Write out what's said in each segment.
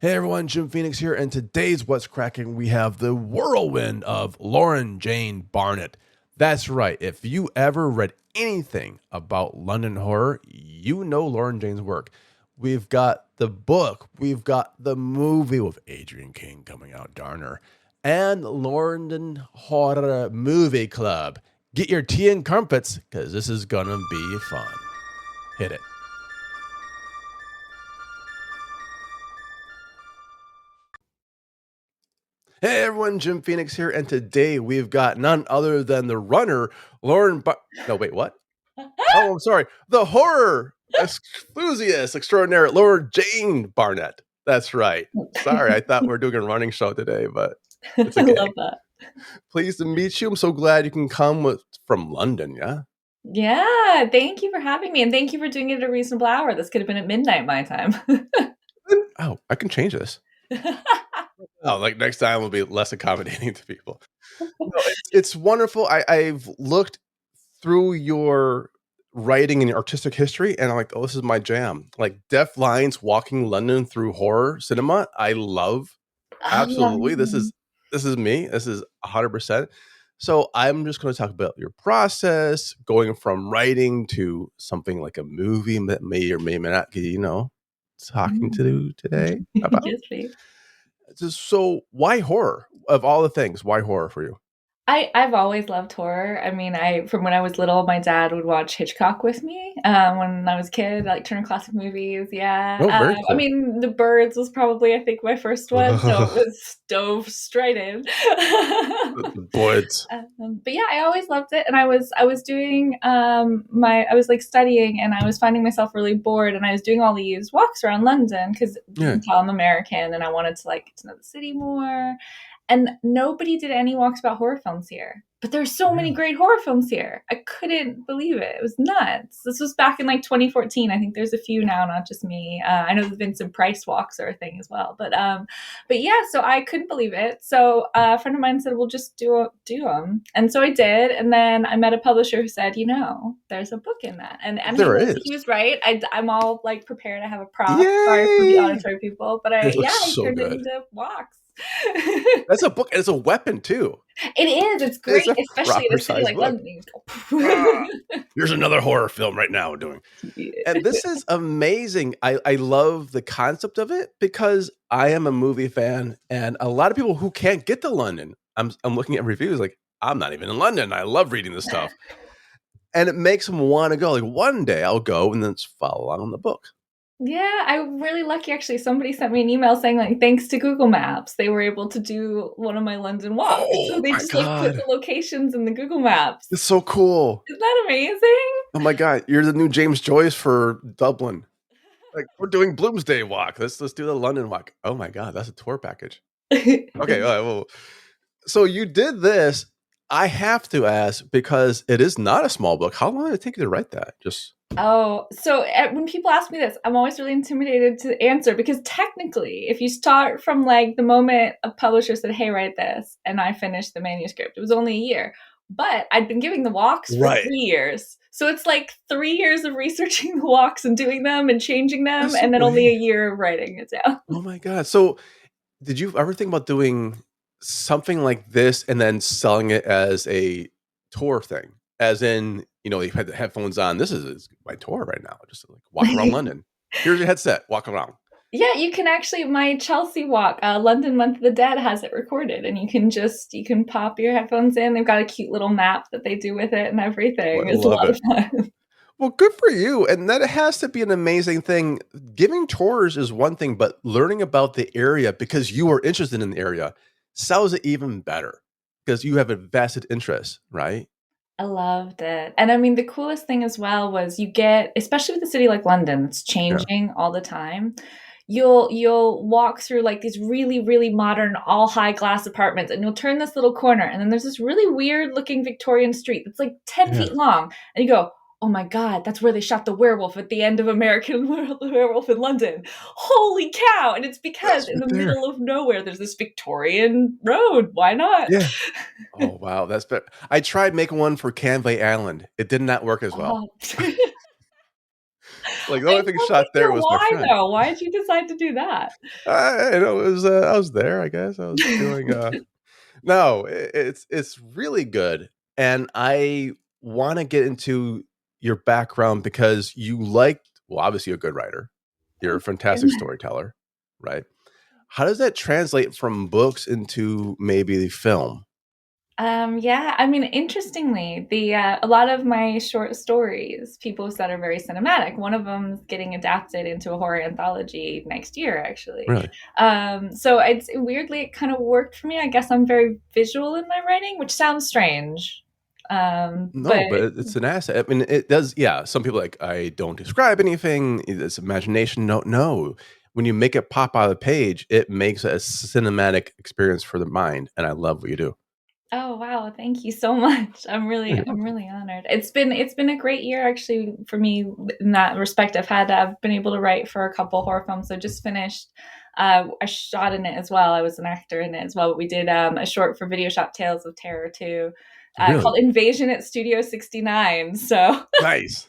Hey everyone, Jim Phoenix here, and today's What's Cracking, we have the whirlwind of Lauren Jane Barnett. That's right, if you ever read anything about London horror, you know Lauren Jane's work. We've got the book, we've got the movie with Adrienne King coming out, darn her, and London Horror Movie Club. Get your tea and crumpets, because this is gonna be fun. Hit it. Hey everyone, Jim Phoenix here, and today we've got none other than the runner, no, wait, what? Oh, I'm sorry. The horror enthusiast extraordinaire, Lauren Jane Barnett. That's right. Sorry, I thought we were doing a running show today, but it's I okay. love that. Pleased to meet you. I'm so glad you can come from London, yeah? Yeah, thank you for having me, and thank you for doing it at a reasonable hour. This could have been at midnight my time. Oh, I can change this. Oh, like next time we'll be less accommodating to people. No, it's wonderful. I've looked through your writing and your artistic history, and I'm like, oh, this is my jam. Like Deaf Lines walking London through horror cinema. I love absolutely. This is me. This is 100%. So I'm just going to talk about your process, going from writing to something like a movie that may or may not get, talking to today about. Yes, please. So why horror? Of all the things, why horror for you? I've always loved horror. I mean, I from when I was little, my dad would watch Hitchcock with me. When I was a kid, like Turner Classic Movies. Yeah. Oh, very I cool. mean, The Birds was probably I think my first one, so it was dove straight in. Boys. But yeah, I always loved it, and I was doing I was like studying, and I was finding myself really bored, and I was doing all these walks around London because you Yeah. can tell I'm American, and I wanted to like get to know the city more. And nobody did any walks about horror films here. But there's so many great horror films here. I couldn't believe it. It was nuts. This was back in like 2014. I think there's a few now, not just me. I know the Vincent Price walks are a thing as well. But yeah, so I couldn't believe it. So a friend of mine said, "Well, just do them." And so I did. And then I met a publisher who said, there's a book in that. And There he is. was right. I'm all like prepared. I have a prop. Sorry for the Yay! auditory people, but It looks I so turned it good. into walks. That's a book. It's a weapon too. It is. It's It's great, a especially in proper a city size like book. London. You Ah, go. here's another horror film right now we're doing. And this is amazing. I love the concept of it because I am a movie fan, and a lot of people who can't get to London, I'm looking at reviews like, I'm not even in London. I love reading this stuff. And it makes them want to go. Like one day I'll go and then just follow along the book. Yeah, I'm really lucky actually. Somebody sent me an email saying like thanks to Google Maps, they were able to do one of my London walks. So Oh they my just like put God. the locations in the Google Maps. It's so cool. Isn't that amazing? Oh my God. You're the new James Joyce for Dublin. Like we're doing Bloomsday walk. Let's do the London walk. Oh my God. That's a tour package. Okay. Well, so you did this. I have to ask because it is not a small book. How long did it take you to write that? Just Oh, so when people ask me this, I'm always really intimidated to answer because technically, if you start from like the moment a publisher said, "Hey, write this," and I finished the manuscript, it was only a year. But I'd been giving the walks for right. 3 years. So it's like 3 years of researching the walks and doing them and changing them, That's so and then only a great. year of writing it down. Oh my God. So did you ever think about doing something like this and then selling it as a tour thing? As in, you had the headphones on. This is my tour right now. Just like walk around London. Here's your headset. Walk around. Yeah, you can actually my Chelsea walk, London Month of the Dead has it recorded, and you can pop your headphones in. They've got a cute little map that they do with it and Oh, everything. I It's a love lot it. of fun. Well, good for you. And that has to be an amazing thing. Giving tours is one thing, but learning about the area because you are interested in the area sells it even better because you have a vested interest, right? I loved it. And I mean, the coolest thing as well was you get, especially with a city like London, it's Yeah. changing all the time. You'll walk through like these really, really modern, all high glass apartments, and you'll turn this little corner, and then there's this really weird looking Victorian street that's like 10 Yeah. feet long. And you go, oh my God, that's where they shot the werewolf at the end of American Werewolf in London. Holy cow. And it's because That's in right the there. middle of nowhere, there's this Victorian road. Why not? Yeah. Oh, wow. That's better. I tried making one for Canvey Island. It did not work as well. Oh. Like the I only thing totally shot there feel was my why friend. though. Why did you decide to do that? I know it was I was there, I guess. I was feeling no, it's really good. And I want to get into your background because you liked, well, obviously you're a good writer. You're a Thank fantastic you. storyteller, right? How does that translate from books into maybe the film? Yeah, I mean, interestingly, the a lot of my short stories, people said are very cinematic. One of them is getting adapted into a horror anthology next year, actually. Really? So it's weirdly it kind of worked for me. I guess I'm very visual in my writing, which sounds strange. But No, but it's an asset. I mean, it does. Yeah, some people are like I don't describe anything. It's imagination. No, no. When you make it pop out of the page, it makes a cinematic experience for the mind, and I love what you do. oh wow, thank you so much. Yeah, I'm really honored. It's been a great year actually for me in that respect. I've been able to write for a couple horror films. I just finished I shot in it as well. I was an actor in it as well. But we did a short for Video Shop Tales of Terror too, really called Invasion at Studio 69. So nice.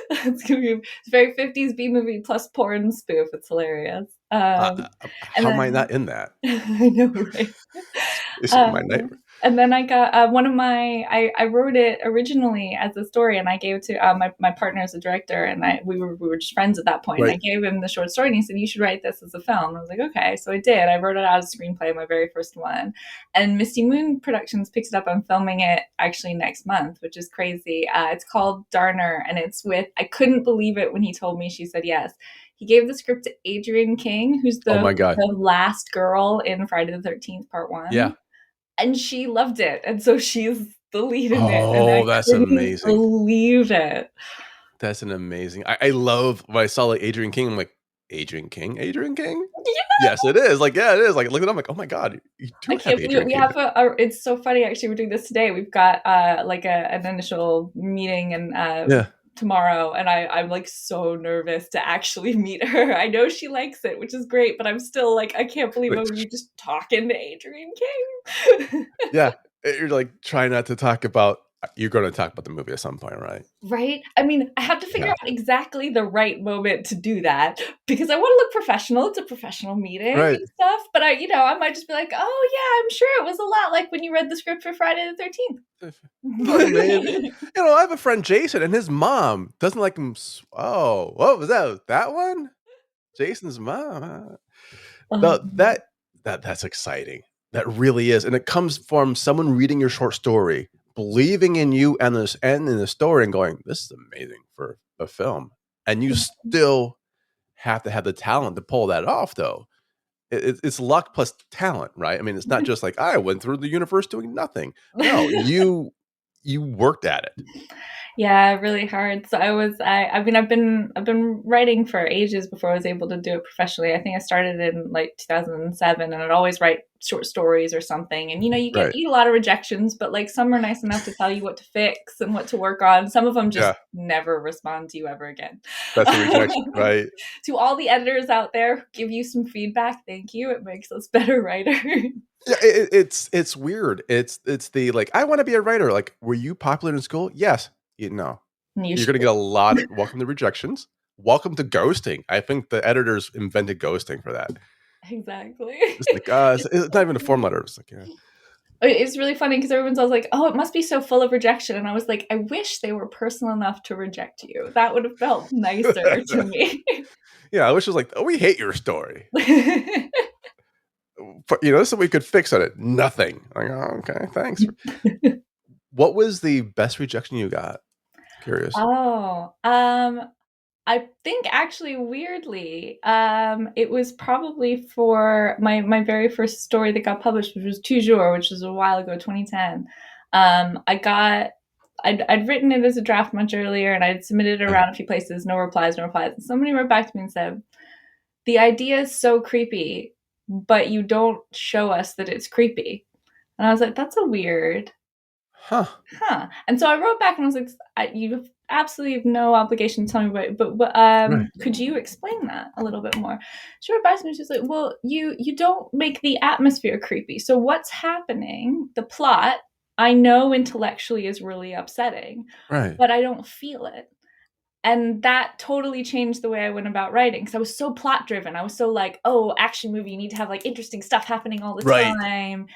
it's gonna be it's very 50s B movie plus porn spoof. It's hilarious. And How am I not then in that? I know, right? It's basically my Um, nightmare. and then I got one of my I wrote it originally as a story, and I gave it to my partner as a director, and we were just friends at that point. And Right. I gave him the short story, and he said, "You should write this as a film." I was like, "Okay," so I did. I wrote it out as a screenplay, my very first one, and Misty Moon Productions picks it up. I'm filming it actually next month, which is crazy. It's called Darner, and it's with I couldn't believe it when he told me she said yes. He gave the script to Adrienne King, who's Oh the my god. the last girl in Friday the 13th Part Yeah. One, and she loved it, and so she's the lead in it, and I Oh, that's couldn't amazing. believe it. That's an amazing. I love when I saw like Adrian King. I'm like Adrian King, Adrian King. Yeah, Yes, it is. Like, yeah, it is. Like, look at them. Like, oh my god, you I do have can't believe it. Adrian We King. have it's so funny actually. We're doing this today. We've got like an initial meeting and Yeah. tomorrow, and I'm like so nervous to actually meet her. I know she likes it, which is great, but I'm still like I can't believe I'm Wait, gonna be just talking to Adrienne King. yeah. You're like trying not to talk about. You're going to talk about the movie at some point, right? Right? I mean, I have to You figure have out to. exactly the right moment to do that because I want to look professional. It's a professional meeting Right. and stuff. But I might just be like, oh yeah, I'm sure it was a lot like when you read the script for Friday the 13th. No, man. I have a friend Jason, and his mom doesn't like him. Oh, what was that? That one? Jason's mom. No, um, that's exciting. That really is, and it comes from someone reading your short story, believing in you and this and in the story, and going, "This is amazing for a film." And you still have to have the talent to pull that off, though. It's luck plus talent, right? I mean, it's not just like I went through the universe doing nothing. No, you worked at it, yeah, really hard. So I mean I've been writing for ages before I was able to do it professionally. I think I started in like 2007, and I'd always write short stories or something. And right? you get a lot of rejections, but like some are nice enough to tell you what to fix and what to work on. Some of them just Yeah, never respond to you ever again. that's a rejection, right? To all the editors out there, give you some feedback. Thank you. It makes us better writers. Yeah, it's weird. It's the like I want to be a writer. Like, were you popular in school? Yes. You know, You you're should. gonna get a lot. Welcome to rejections. Welcome to ghosting. I think the editors invented ghosting for that. Exactly. It's like it's not even a form letter. It's like yeah. It's really funny because everyone's always like, "Oh, it must be so full of rejection," and I was like, "I wish they were personal enough to reject you. That would have felt nicer to me." Yeah, I wish it was like, oh, we hate your story. So we could fix on it. Nothing. Like, oh, okay, thanks. What was the best rejection you got? Curious. Oh, I think actually weirdly, it was probably for my very first story that got published, which was Toujours, which was a while ago, 2010. I'd written it as a draft much earlier, and I'd submitted it Right. around a few places, no replies, no replies. And somebody wrote back to me and said, the idea is so creepy, but you don't show us that it's creepy. And I was like, that's a weird, Huh. huh? And so I wrote back and I was like, you absolutely have no obligation to tell me about it, but Right. could you explain that a little bit more? She wrote back to me. She's like, well, you don't make the atmosphere creepy. So what's happening? The plot, I know intellectually is really upsetting, Right. but I don't feel it. And that totally changed the way I went about writing, because I was so plot driven. I was so like, oh, action movie, you need to have like interesting stuff happening all the Right. time.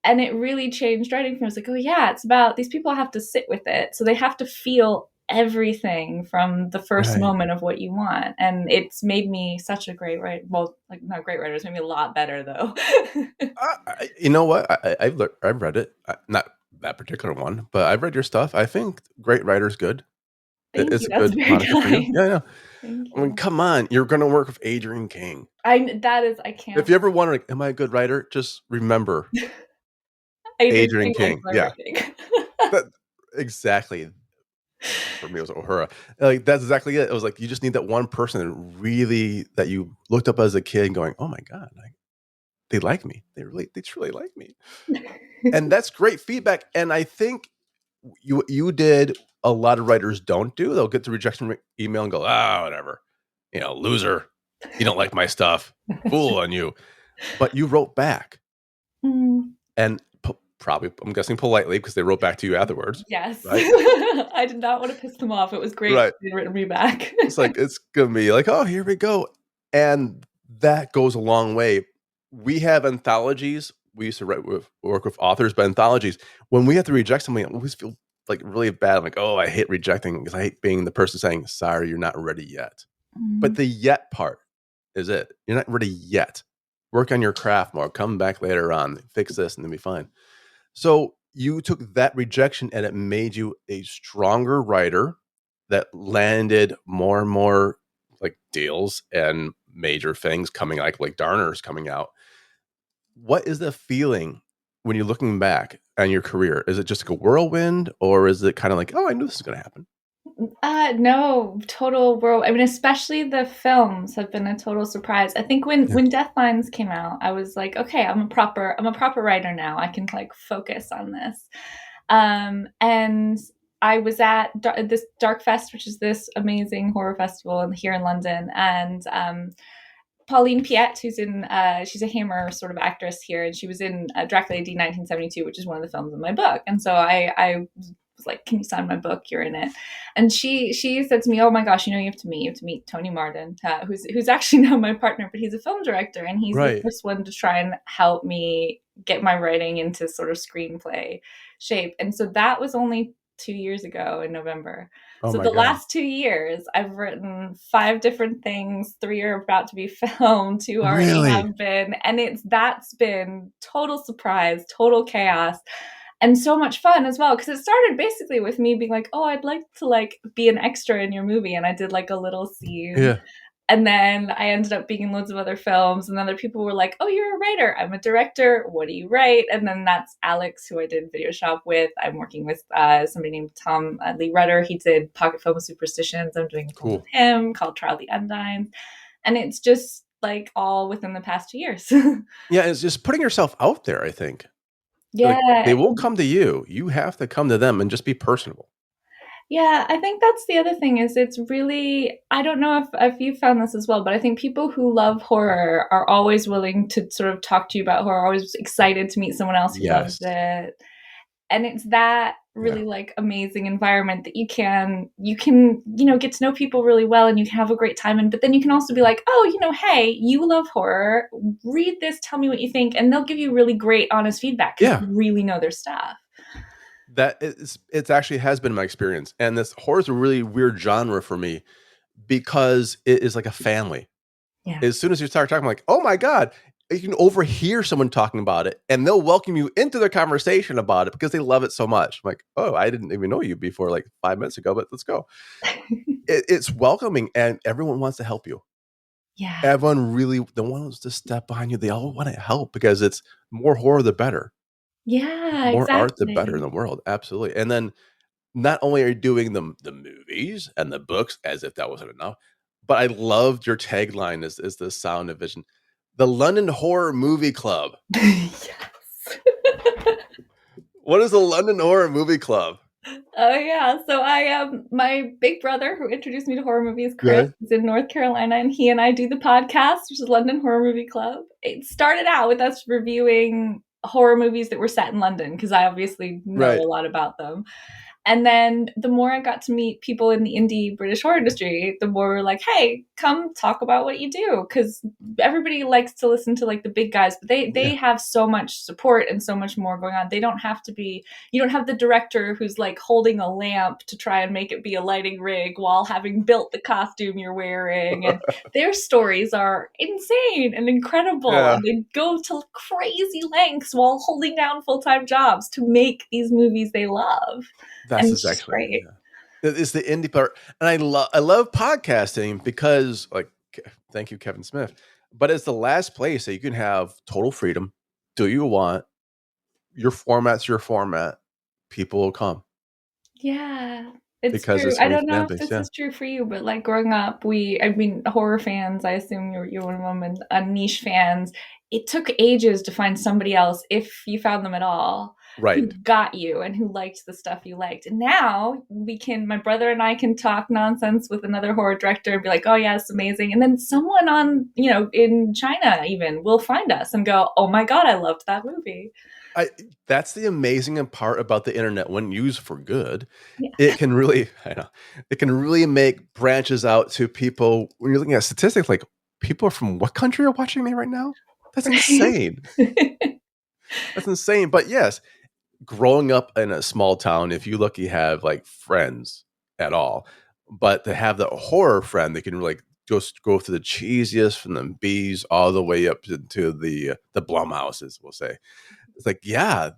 And it really changed writing for me. I was like, oh yeah, it's about these people have to sit with it. So they have to feel everything from the first Right. moment of what you want. And it's made me such a great writer. Well, like not great writer, it's made me a lot better though. You know what? I've read it. Not that particular one, but I've read your stuff. I think great writer's good. Thank It's you. a That's good very moniker for you. kind. Yeah, yeah. Thank I mean, you. come on, you're gonna work with Adrienne King. I If can't. you ever wonder, like, am I a good writer? Just remember Adrienne Adrienne King likes King. my Yeah, writing. that exactly. For me, it was Uhura. Like that's exactly it. It was like you just need that one person that really that you looked up as a kid, going, "Oh my god, like they like me. They truly like me." And that's great feedback. And I think you did a lot of writers don't do. They'll get the rejection email and go, "Ah, whatever, loser. You don't like my stuff. Fool on you." But you wrote back, Mm, and probably I'm guessing politely because they wrote back to you afterwards, yes. right? I did not want to piss them off. It was great Right. they'd written me back. It's like it's gonna be like, oh, here we go, and that goes a long way. We have anthologies. We used to work with authors, but anthologies. When we have to reject something, I always feel like really bad. I'm like, oh, I hate rejecting because I hate being the person saying, "Sorry, you're not ready yet." But Mm. the yet part is it. You're not ready yet. Work on your craft more. Come back later on. Fix this, and then be fine. So you took that rejection and it made you a stronger writer that landed more and more like deals and major things coming like Darner's coming out. What is the feeling when you're looking back on your career? Is it just like a whirlwind or is it kind of like, oh, I knew this was going to happen? No, total world. I mean, especially the films have been a total surprise. I think when Yeah. Deathlines came out, I was like, okay, I'm a proper writer now. I can like focus on this. And I was at this Dark Fest, which is this amazing horror festival here in London, and Pauline Piet, who's in, she's a Hammer sort of actress here, and she was in Dracula AD 1972, which is one of the films in my book. And so I was like, "Can you sign my book? You're in it." And she said to me, "Oh my gosh, you have to meet Tony Martin, who's actually now my partner, but he's a film director, and he's the Right. first one to try and help me get my writing into sort of screenplay shape." And so that was only 2 years ago in November. Oh So my the God. last 2 years, I've written 5 different things. 3 are about to be filmed. 2 already Really? have been, and that's been total surprise, total chaos, and so much fun as well. Because it started basically with me being like, "Oh, I'd like to like be an extra in your movie," and I did like a little scene, Yeah. and then I ended up being in loads of other films, and other people were like, "Oh, you're a writer. I'm a director. What do you write?" And then that's Alex, who I did Video Shop with. I'm working with somebody named Tom Lee Rudder. He did Pocket Film of Superstitions. I'm doing a film with Cool. him called Trial of the Undines. And it's just like all within the past 2 years. Yeah. It's just putting yourself out there, I think. Like they Yeah. will come to you. You have to come to them and just be personable. Yeah, I think that's the other thing is it's really I don't know if you found this as well, but I think people who love horror are always willing to sort of talk to you about horror, always excited to meet someone else who loves Yes. it. And it's that Yeah. really like amazing environment that get to know people really well and you can have a great time and but then you can also be like, "Oh, hey, you love horror. Read this, tell me what you think." And they'll give you really great honest feedback because Yeah. they really know their stuff. That is it's actually has been my experience, and this horror is a really weird genre for me because it is like a family. Yeah. As soon as you start talking, I'm like, "Oh my god," you can overhear someone talking about it, and they'll welcome you into their conversation about it because they love it so much. I'm like, "Oh, I didn't even know you before like 5 minutes ago, but let's go." It's welcoming, and everyone wants to help you. Yeah. Everyone really the one wants to step behind you. They all wanna help because it's more horror, the better. Yeah, More art, the better in exactly. the world, absolutely, and then not only are you doing the movies and the books as if that wasn't enough, but I loved your tagline is the sound of vision. The London Horror Movie Club. Yes. What is the London Horror Movie Club? Oh yeah. So my big brother who introduced me to horror movies, Chris, Right. is in North Carolina and he and I do the podcast, which is London Horror Movie Club. It started out with us reviewing horror movies that were set in London because I obviously know Right. a lot about them. And then the more I got to meet people in the indie British horror industry, the more we're like, hey, come talk about what you do. Because everybody likes to listen to like the big guys, but they Yeah. have so much support and so much more going on. They don't have to be, you don't have the director who's like holding a lamp to try and make it be a lighting rig while having built the costume you're wearing. And their stories are insane and incredible. Yeah. And they go to crazy lengths while holding down full-time jobs to make these movies they love. And That's it's just exactly, great. yeah. It's the indie part, and I love podcasting because, like, thank you, Kevin Smith, but it's the last place that you can have total freedom. Do you want your format's your format? People will come Yeah, it's because true. it's I gonna be don't know fan if based. this Yeah, is true for you, but like growing up, I mean, horror fans, I assume you're one of them, and niche fans. It took ages to find somebody else, if you found them at all, who right. got you and who liked the stuff you liked. And now my brother and I can talk nonsense with another horror director and be like, oh yeah, it's amazing. And then someone on, in China even will find us and go, oh my God, I loved that movie. I That's the amazing part about the internet when used for good. Yeah. It can really, I know, it can really make branches out to people. When you're looking at statistics, like people from what country are watching me right now? That's insane. Right. That's insane. But yes, growing up in a small town, if you lucky have like friends at all, but to have the horror friend that can like just go through the cheesiest from the B's all the way up to the Blumhouses, we'll say. It's like, yeah,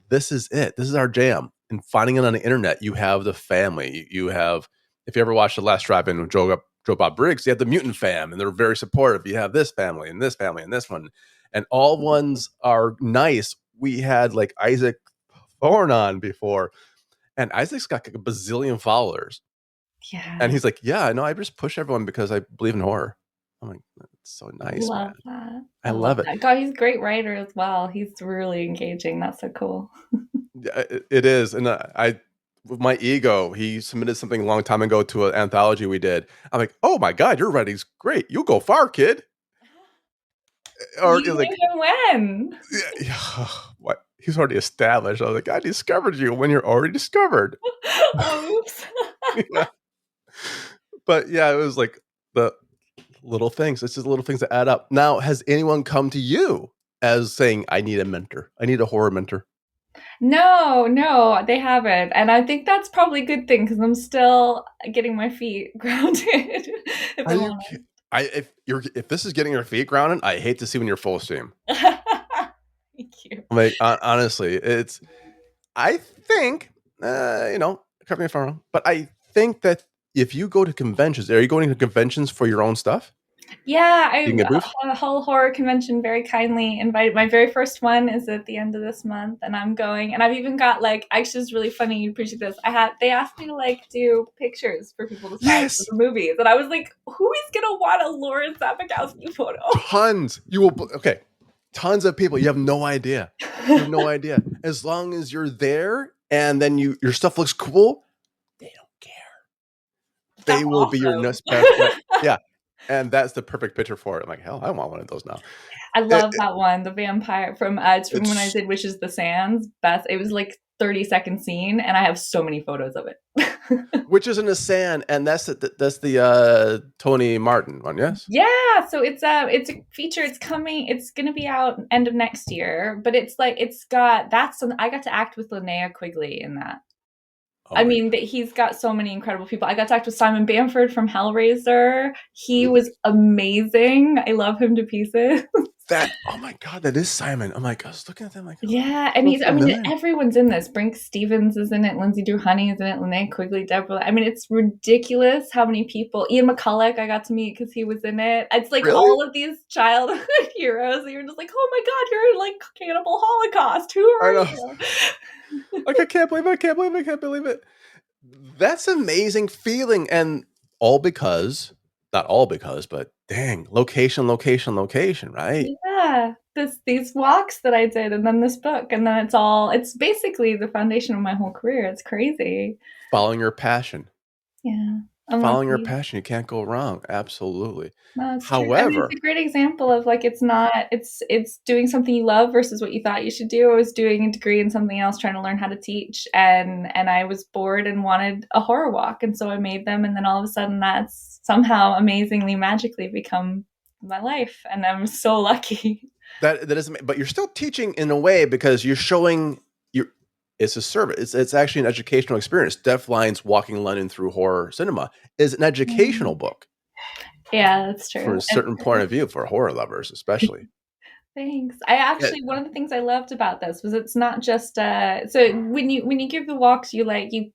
this is it. This is our jam. And finding it on the internet, you have the family. You have, if you ever watched The Last Drive-In with Joe Bob Briggs, you have the mutant fam, and they're very supportive. You have this family and this family and this one, and all ones are nice. We had like Isaac Thorne on before, and Isaac's got like a bazillion followers, and Yeah. he's like, "Yeah, I know. I just push everyone because I believe in horror." I'm like, "That's so nice, man. Love that. I I love love it." that. God, he's a great writer as well. He's really engaging. That's so cool. Yeah, it is, and I, with my ego, he submitted something a long time ago to an anthology we did. I'm like, "Oh my god, your writing's great. You'll go far, kid." Or You like, knew him when? yeah, yeah, what? He's already established. I was like, "I discovered you when you're already discovered." Oops. Yeah. But yeah, it was like the little things. It's just little things that add up. Now, has anyone come to you as saying, "I need a mentor. I need a horror mentor"? No, no, they haven't. And I think that's probably a good thing because I'm still getting my feet grounded, if Are I'm you ki if this is getting your feet grounded, I hate to see when you're full steam. honest. Thank you. Like, honestly, it's I think, correct me if I'm wrong, but I think that if you go to conventions, are you going to conventions for your own stuff? Yeah, You can get booths? a whole horror convention very kindly invited. My very first one is at the end of this month, and I'm going. And I've even got like, actually, it's really funny. You appreciate this. They asked me to like do pictures for people to sign for Yes! the movies, and I was like, who is gonna want a Lauren Sapkowski photo? Tons. Okay. Tons of people. You have no idea. You have no idea. As long as you're there and then your stuff looks cool, they don't care. They That's will be your awesome. best friend. Yeah. And that's the perfect picture for it. I'm like, hell, I want one of those now. I It, love it- that one. The vampire from it's from when I it's did Wishes the Sands. Best. It was like 30-second scene, and I have so many photos of it. which is in the sand, and that's the Tony Martin one, yes? Yeah, so it's a feature. It's coming. It's gonna be out end of next year. But it's like it's got that's some. I got to act with Linnea Quigley in that. Oh I my mean, that he's got so many incredible people. I got to act with Simon Bamford from Hellraiser. He god. was amazing. I love him to pieces. That oh my god, that is Simon. I'm like, I was looking at them like, oh, Yeah, and so I mean, familiar. everyone's in this. Brink Stevens is in it. Lindsay Drew Honey is in it. Linnea Quigley, Deborah. I mean, it's ridiculous how many people. Ian McCulloch, I got to meet because he was in it. It's like Really? all of these childhood heroes. And you're just like, oh my God, you're in like Cannibal Holocaust. Who I are know. you? Like, I can't believe it. I can't believe it. I can't believe it. That's amazing feeling. And all because, not all because, but dang, location, location, location, right? Yeah, these walks that I did, and then this book, and then it's basically the foundation of my whole career. It's crazy. Following your passion. Yeah, I'm following your lucky. passion, you can't go wrong. Absolutely. No, it's true. I mean, it's However, a great example of like it's doing something you love versus what you thought you should do. I was doing a degree in something else, trying to learn how to teach, and I was bored and wanted a horror walk, and so I made them, and then all of a sudden, that's somehow amazingly, magically become my life, and I'm so lucky. that doesn't, but you're still teaching in a way because you're showing you it's a service. It's actually an educational experience. Deaf Lines Walking London Through Horror Cinema is an educational book Yeah, that's from true. a certain point of view for horror lovers, especially. Thanks. I Yeah, actually one of the things I loved about this was it's not just so when you give the walks you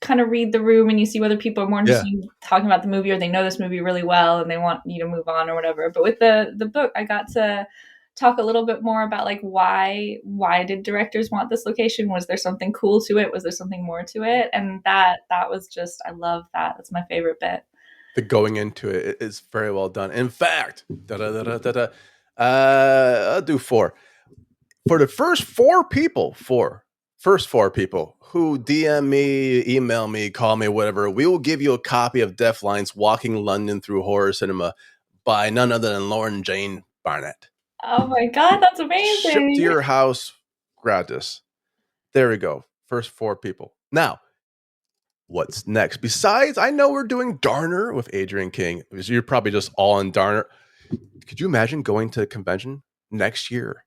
kind of read the room and you see whether people are more yeah. interested in talking about the movie or they know this movie really well and they want you to move on or whatever. But with the book I got to talk a little bit more about like why did directors want this location? Was there something cool to it? Was there something more to it? And that was just I love that. That's my favorite bit. The going into it is very well done. In fact, I'll do four. For the first four people who DM me, email me, call me, whatever, we will give you a copy of Deaf Lines Walking London Through Horror Cinema by none other than Lauren Jane Barnett. Oh my god, that's Shipped to amazing. your house gratis. There we go. First four people. Now, what's next? Besides, I know we're doing Darner with Adrienne King. You're probably just all in Darner. Could you imagine going to a convention next year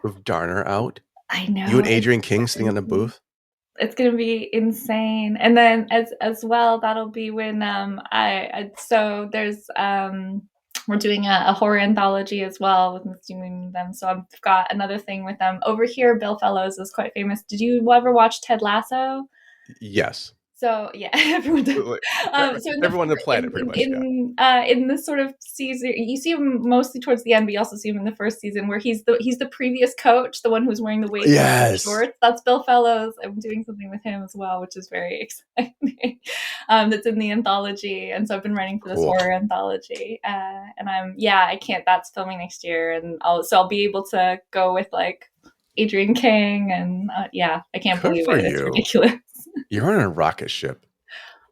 with Darner out? I You know and it's Adrienne King sitting in a crazy. booth? It's gonna be insane. And then as well, that'll be when I so there's we're doing a horror anthology as well with Misty Moon and them. So I've got another thing with them over here. Bill Fellows is quite famous. Did you ever watch Ted Lasso? Yes. So yeah, everyone does. Like, So in the everyone on the planet, pretty much. Yeah. in this sort of season, you see him mostly towards the end, but you also see him in the first season where he's the previous coach, the one who's wearing the wave Yes. shorts. That's Bill Fellows. I'm doing something with him as well, which is very exciting. That's in the anthology, and so I've been writing for this Cool. horror anthology, and I can't. That's filming next year, and I'll be able to go with like Adrienne King, and I can't Good believe for it. It's you. ridiculous. You're on a rocket ship.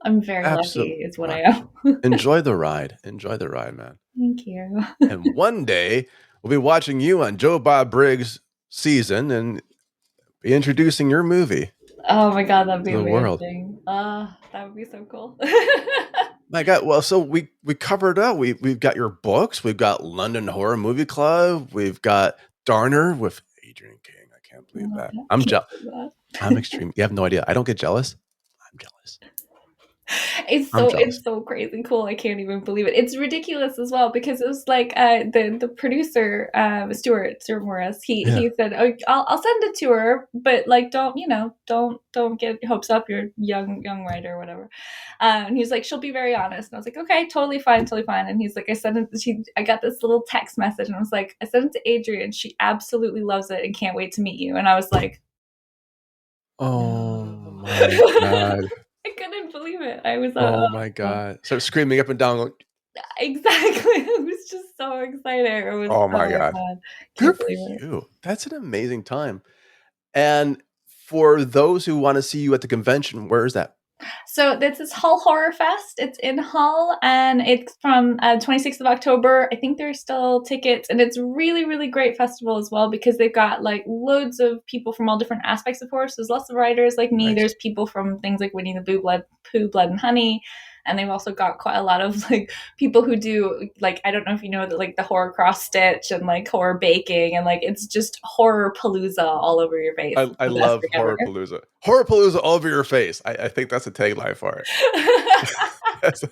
I'm very lucky, Absolute is what I rocket ship. am. Enjoy the ride. Enjoy the ride, man. Thank you. And one day we'll be watching you on Joe Bob Briggs' season and be introducing your movie Oh my god, that'd be to the world. amazing. That would be so cool. My God. Well, so we covered up. We've got your books. We've got London Horror Movie Club. We've got Darner with Adrienne King. I can't believe that. I'm Can't jealous. do that. I'm extreme. You have no idea. I don't get jealous. I'm jealous. It's I'm so jealous. it's so crazy cool. I can't even believe it. It's ridiculous as well because it was like the producer Stuart Morris. Yeah. He said, "Oh, I'll send it to her, but like don't get hopes up. You're young writer or whatever." And he was like, "She'll be very honest." And I was like, "Okay, totally fine, totally fine." And he's like, I got this little text message, and I was like, "I sent it to Adrienne. She absolutely loves it and can't wait to meet you." And I was like, Oh "No." my God. I couldn't believe it. I was Oh my oh, God. Start screaming up and down. Like, exactly. I was just so excited. It was oh my so God. fun. Good Can't for believe it. you. That's an amazing time. And for those who want to see you at the convention, where is that? So this is Hull Horror Fest. It's in Hull, and it's from 26th of October. I think there's still tickets, and it's really, really great festival as well because they've got like loads of people from all different aspects of horror. So there's lots of writers like me. Nice. There's people from things like Winnie the Pooh, Blood and Honey. And they've also got quite a lot of like people who do like I don't know if you know that like the horror cross stitch and like horror baking and like it's just horror palooza all over your face. It's I the best love thing ever. Horror Palooza. Horror Palooza all over your face. I think that's a tagline for it. that's a,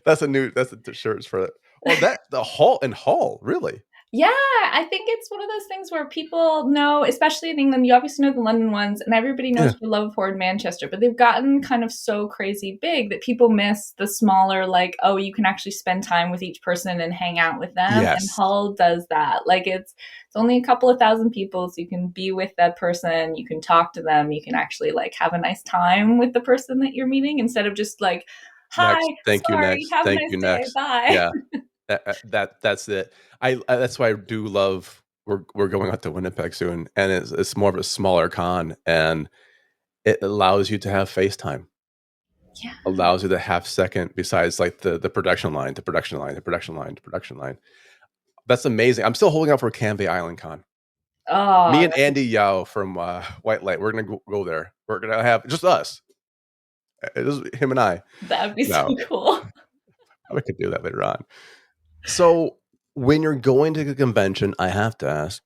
that's a shirt for it. Well, that the Hall in Hall, really? Yeah, I think it's one of those things where people know, especially in England, you obviously know the London ones, and everybody knows Yeah. your love for Manchester, but they've gotten kind of so crazy big that people miss the smaller, like, oh, you can actually spend time with each person and hang out with them. And Yes. Hull does that. Like it's only a couple of thousand people, so you can be with that person, you can talk to them, you can actually like have a nice time with the person that you're meeting instead of just like, hi, Next. Thank you. sorry, Next. have a Thank nice you. day, Next. bye. Yeah. That's it. I that's why I do love. We're going out to Winnipeg soon, and it's more of a smaller con, and it allows you to have FaceTime. Yeah. allows you the half second besides like the production line, That's amazing. I'm still holding out for Canvey Island Con. Me Oh, and Andy Yao from White Light, we're gonna go there. We're gonna have just us. Just him and I. that'd be so No, cool. we could do that later on. So when you're going to the convention, I have to ask,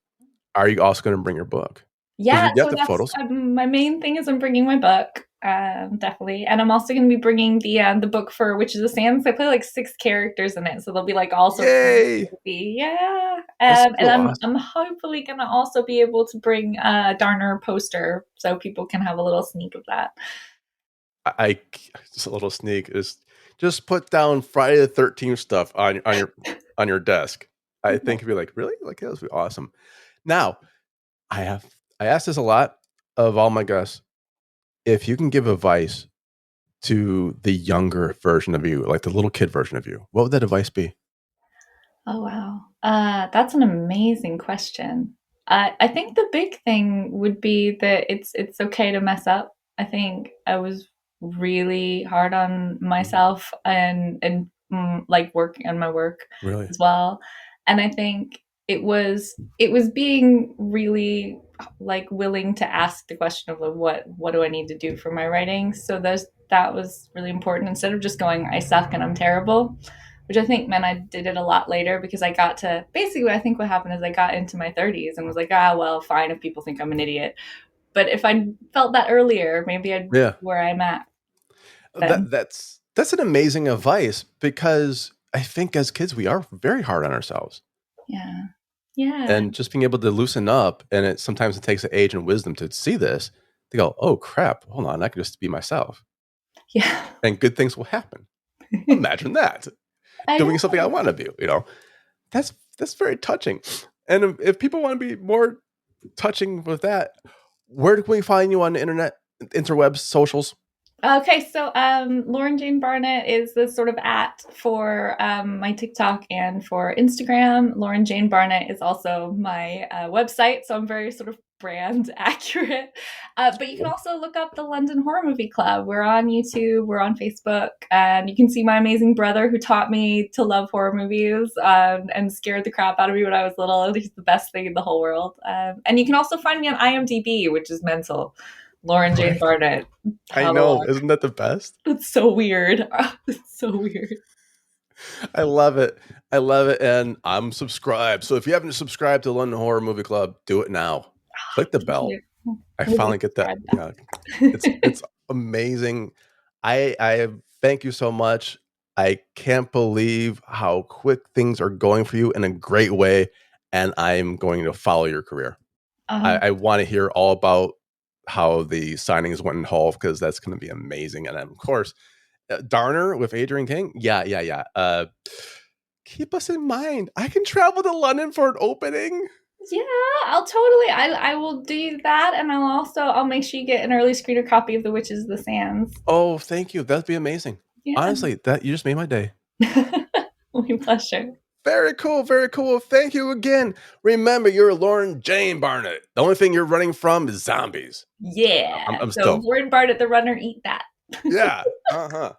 are you also going to bring your book? Because Yeah, you got so the that's photos. my main thing is I'm bringing my book, definitely, and I'm also going to be bringing the book for Witches of Sands. I play like 6 characters in it, so there'll be like all sorts of Yay! yeah. That's And so awesome. I'm hopefully going to also be able to bring a Darner poster so people can have a little sneak of that. I just a little sneak is just put down Friday the 13th stuff on your desk. I think you'd be like, really? Like that would be awesome. Now, I asked this a lot of all my guests. If you can give advice to the younger version of you, like the little kid version of you, what would that advice be? Oh wow, that's an amazing question. I think the big thing would be that it's okay to mess up. I think I was really hard on myself and like working on my work Really? as well. And I think it was being really like willing to ask the question of like, what do I need to do for my writing. So that was really important instead of just going I suck and I'm terrible, which I think meant I did it a lot later because I got to basically I think what happened is I got into my 30s and was like, well, fine if people think I'm an idiot. But if I felt that earlier, maybe I'd be Yeah. where I'm at then. That's an amazing advice because I think as kids we are very hard on ourselves. Yeah. Yeah. And just being able to loosen up, and sometimes it takes the age and wisdom to see this, to go, "Oh, crap, hold on, I can just be myself, Yeah. and good things will happen." Imagine that, I doing know. something I wanna do, you know? That's very touching, and if people wanna be more touching with that, where can we find you on the internet, interwebs, socials? Okay, so Lauren Jane Barnett is the sort of at for my TikTok and for Instagram. Lauren Jane Barnett is also my website, so I'm very sort of brand accurate. But you can also look up the London Horror Movie Club. We're on YouTube, we're on Facebook, and you can see my amazing brother who taught me to love horror movies and scared the crap out of me when I was little. He's the best thing in the whole world. And you can also find me on IMDb, which is mental. Lauren Jane Right. Barnett. I Have a know, look. isn't that the best? It's so weird. It's so weird. I love it. I love it, and I'm subscribed. So if you haven't subscribed to London Horror Movie Club, do it now. Click the Thank bell. you. I We'll finally be get that. subscribed Yeah, now. it's amazing. I thank you so much. I can't believe how quick things are going for you in a great way, and I'm going to follow your career. um, I want to hear all about how the signings went in Hull because that's going to be amazing. And then, of course, Darner with Adrienne King. Yeah, yeah, yeah. Keep us in mind. I can travel to London for an opening. yeah, I'll totally. I will do that, and I'll make sure you get an early screener copy of The Witches of the Sands. Oh, thank you. That'd be amazing. Yeah, Honestly, that you just made my day. my pleasure. Very cool. Very cool. Thank you again. Remember, you're Lauren Jane Barnett. The only thing you're running from is zombies. Yeah. I'm So stoked. Lauren Barnett, the runner, eat that. Yeah. Uh-huh.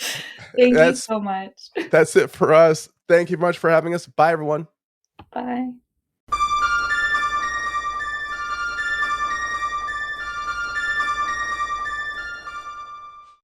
Thank you That's so much. that's it for us. Thank you much for having us. Bye, everyone. Bye.